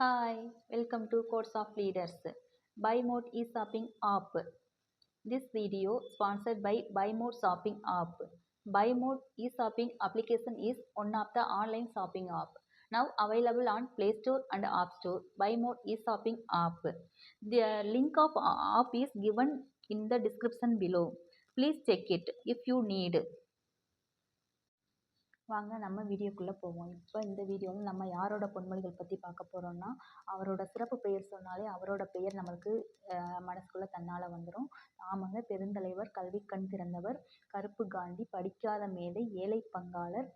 Hi, welcome to Course of Leaders. Buy Mode e-shopping app. This video sponsored by Buy Mode shopping app. Buy Mode e-shopping application is one of the online shopping app now available on Play Store and App Store. Buy Mode e-shopping app. The link of app is given in the description below. Please check it if you need. வாங்க நம்ம வீடியோக்குள்ளே போவோம். இப்போ இந்த வீடியோவில் நம்ம யாரோட பொன்மொழிகள் பற்றி பார்க்க போகிறோம்னா, அவரோட சிறப்பு பெயர் சொன்னாலே அவரோட பெயர் நம்மளுக்கு மனசுக்குள்ளே தன்னால் வந்துடும். ஆமாங்க, பெருந்தலைவர், கல்வி கண் திறந்தவர், கருப்பு காந்தி, படிக்காத மேதை, ஏழை பங்காளர்,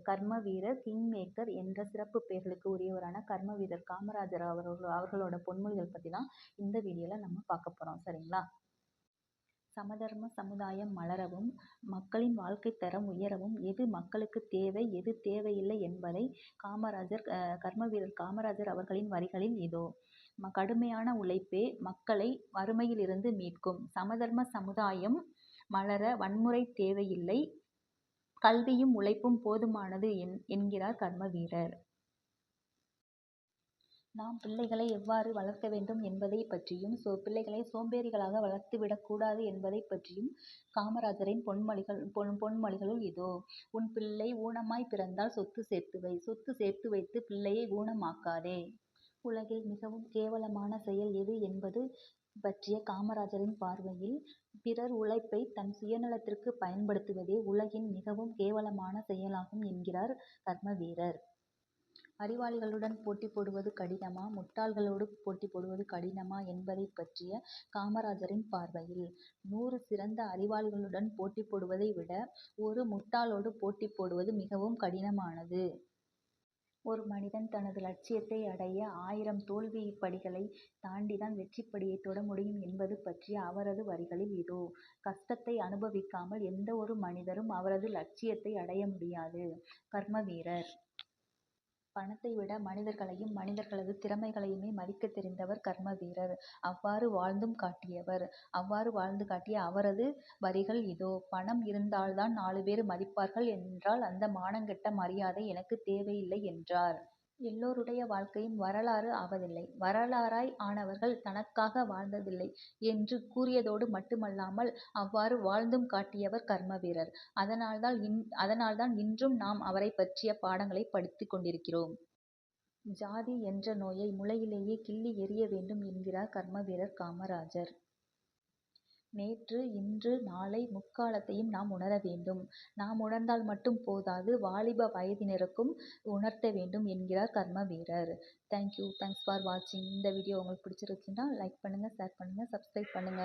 கர்ம வீரர், கிங் மேக்கர் என்ற சிறப்பு பெயர்களுக்கு உரியவரான கர்ம வீரர் காமராஜர் அவர்களோட பொன்மொழிகள் பற்றி தான் இந்த வீடியோவில் நம்ம பார்க்க போகிறோம். சரிங்களா? சமதர்ம சமுதாயம் மலரவும் மக்களின் வாழ்க்கை தரம் உயரவும் எது மக்களுக்கு தேவை எது தேவையில்லை என்பதை கர்மவீரர் காமராஜர் அவர்களின் வரிகளில் இதோ. கடுமையான உழைப்பே மக்களை வறுமையிலிருந்து மீட்கும். சமதர்ம சமுதாயம் மலர வன்முறை தேவையில்லை, கல்வியும் உழைப்பும் போதுமானது என்கிறார் கர்மவீரர். நாம் பிள்ளைகளை எவ்வாறு வளர்க்க வேண்டும் என்பதை பற்றியும் பிள்ளைகளை சோம்பேறிகளாக வளர்த்துவிடக்கூடாது என்பதை பற்றியும் காமராஜரின் பொன்மொழிகளுள் இதோ. உன் பிள்ளை ஊனமாய் பிறந்தால் சொத்து சேர்த்து வை, சொத்து சேர்த்து வைத்து பிள்ளையை ஊனமாக்காதே. உலகில் மிகவும் கேவலமான செயல் எது என்பது பற்றிய காமராஜரின் பார்வையில், பிறர் உழைப்பை தன் சுயநலத்திற்கு பயன்படுத்துவதே உலகின் மிகவும் கேவலமான செயலாகும் என்கிறார் கர்மவீரர். அறிவாளிகளுடன் போட்டி போடுவது கடினமா, முட்டாள்களோடு போட்டி போடுவது கடினமா என்பதை பற்றிய காமராஜரின் பார்வையில், 100 சிறந்த அறிவாளிகளுடன் போட்டி போடுவதை விட ஒரு முட்டாளோடு போட்டி போடுவது மிகவும் கடினமானது. ஒரு மனிதன் தனது லட்சியத்தை அடைய 1000 தோல்வி படிகளை தாண்டிதான் வெற்றிப்படியை தொட முடியும் என்பது பற்றிய அவரது வரிகளில் இதோ. கஷ்டத்தை அனுபவிக்காமல் எந்த ஒரு மனிதரும் அவரது லட்சியத்தை அடைய முடியாது. கர்மவீரர். பணத்தை விட மனிதர்களையும் மனிதர்களது திறமைகளையுமே மதிக்க தெரிந்தவர் கர்மவீரர். அவ்வாறு வாழ்ந்து காட்டிய அவரது வரிகள் இதோ. பணம் இருந்தால்தான் 4 பேர் மதிப்பார்கள் என்றால் அந்த மானங்கெட்ட மரியாதை எனக்கு தேவையில்லை என்றார். எல்லோருடைய வாழ்க்கையும் வரலாறு ஆவதில்லை, வரலாறாய் ஆனவர்கள் தனக்காக வாழ்ந்ததில்லை என்று கூறியதோடு மட்டுமல்லாமல் அவ்வாறு வாழ்ந்தும் காட்டியவர் கர்மவீரர். அதனால்தான் இன்றும் நாம் அவரை பற்றிய பாடங்களை படித்துக் கொண்டிருக்கிறோம். ஜாதி என்ற நோயை முளையிலேயே கிள்ளி எறிய வேண்டும் என்கிறார் கர்மவீரர் காமராஜர். நேற்று, இன்று, நாளை, முக்காலத்தையும் நாம் உணர வேண்டும். நாம் உணர்ந்தால் மட்டும் போதாது, வாலிப வயதினருக்கும் உணர்த்த வேண்டும் என்கிறார் கர்மவீரர். தேங்க்யூ, தேங்க்ஸ் ஃபார் வாட்சிங். இந்த வீடியோ உங்களுக்கு பிடிச்சிருச்சுன்னா லைக் பண்ணுங்கள், ஷேர் பண்ணுங்கள், சப்ஸ்கிரைப் பண்ணுங்கள்.